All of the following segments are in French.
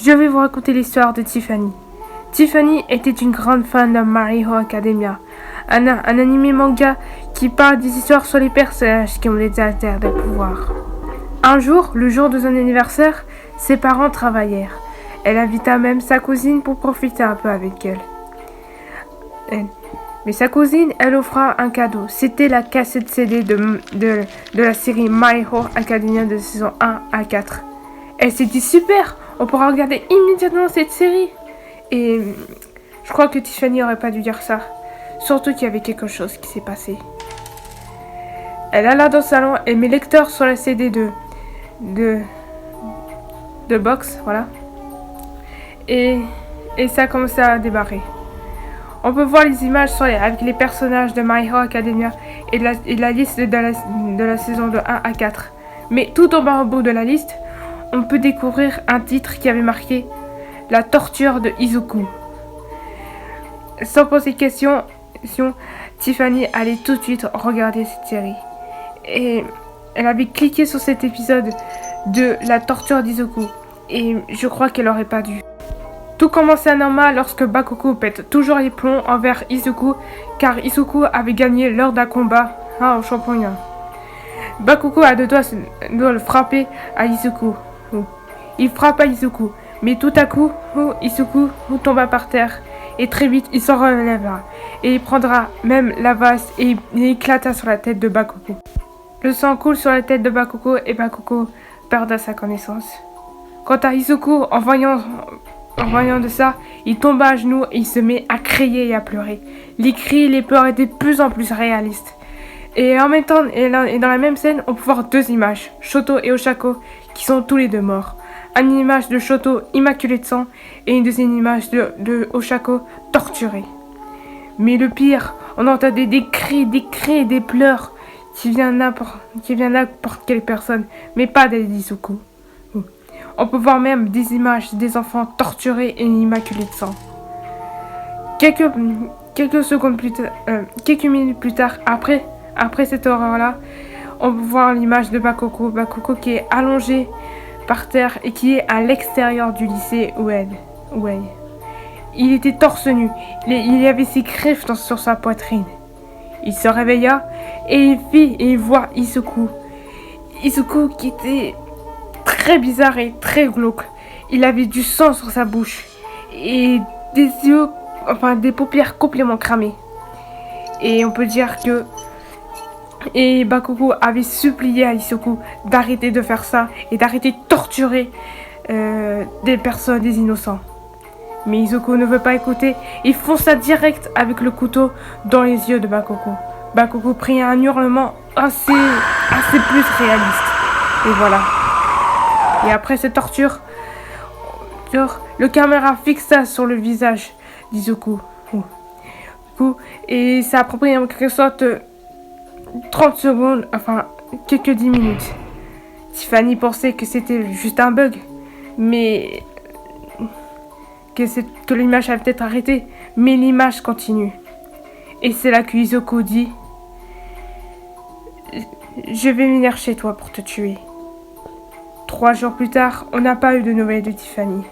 Je vais vous raconter l'histoire de Tiffany. Tiffany était une grande fan de My Hero Academia, un anime manga qui parle des histoires sur les personnages qui ont des alters de pouvoir. Un jour, le jour de son anniversaire, ses parents travaillèrent. Elle invita même sa cousine pour profiter un peu avec elle. Mais sa cousine, elle offra un cadeau. C'était la cassette CD de la série My Hero Academia de saison 1 à 4. Elle s'est dit super, on pourra regarder immédiatement cette série. Et je crois que Tiffany aurait pas dû dire ça. Surtout qu'il y avait quelque chose qui s'est passé. Elle alla dans le salon et mit lecteur sur la CD de box, voilà. Et ça a commencé à débarrer. On peut voir les images avec les personnages de My Hero Academia et la liste de la saison de 1 à 4. Mais tout en bas au bout de la liste, on peut découvrir un titre qui avait marqué « La torture de Izuku ». Sans poser question, Tiffany allait tout de suite regarder cette série. Et elle avait cliqué sur cet épisode de La torture d'Izuku. Et je crois qu'elle aurait pas dû. Tout commençait normal lorsque Bakugo pète toujours les plombs envers Izuku, car Izuku avait gagné lors d'un combat au championnat. Bakugo a deux doigts de le frapper à Izuku. Il frappa Izuku, mais tout à coup, Izuku tomba par terre, et très vite il s'en relèvera, et il prendra même la vase et il éclata sur la tête de Bakugo. Le sang coule sur la tête de Bakugo et Bakugo perdra sa connaissance. Quant à Izuku, en voyant de ça, il tomba à genoux et il se met à crier et à pleurer. Les cris et les pleurs étaient de plus en plus réalistes. Et en même temps, et dans la même scène, on peut voir deux images, Shoto et Oshako, qui sont tous les deux morts. Une image de Shoto immaculé de sang et une deuxième image de Oshako torturée. Mais le pire, on entendait des cris et des pleurs qui viennent n'importe quelle personne, mais pas d'Izuku. On peut voir même des images des enfants torturés et immaculés de sang. Quelques minutes plus tard, après cette horreur-là, on peut voir l'image de Bakugo qui est allongé par terre et qui est à l'extérieur du lycée Uei. Il était torse nu, il y avait ses griffes sur sa poitrine. Il se réveilla et il voit Izuku. Izuku qui était très bizarre et très glauque. Il avait du sang sur sa bouche et des paupières complètement cramées. Et on peut dire que Bakugo avait supplié à Izuku d'arrêter de faire ça et d'arrêter de torturer des personnes, des innocents. Mais Izuku ne veut pas écouter et fonça direct avec le couteau dans les yeux de Bakugo. Bakugo prit un hurlement assez plus réaliste. Et voilà. Et après cette torture, le caméra fixa sur le visage d'Izuku. Et ça a pris en quelque sorte 30 secondes, enfin quelques 10 minutes. Tiffany pensait que c'était juste un bug, mais que l'image avait peut-être arrêté, mais l'image continue. Et c'est là que Izuku dit « Je vais venir chez toi pour te tuer ». 3 jours plus tard, on n'a pas eu de nouvelles de Tiffany.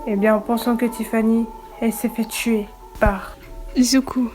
Eh bien, en pensant que Tiffany, elle s'est fait tuer par Izuku.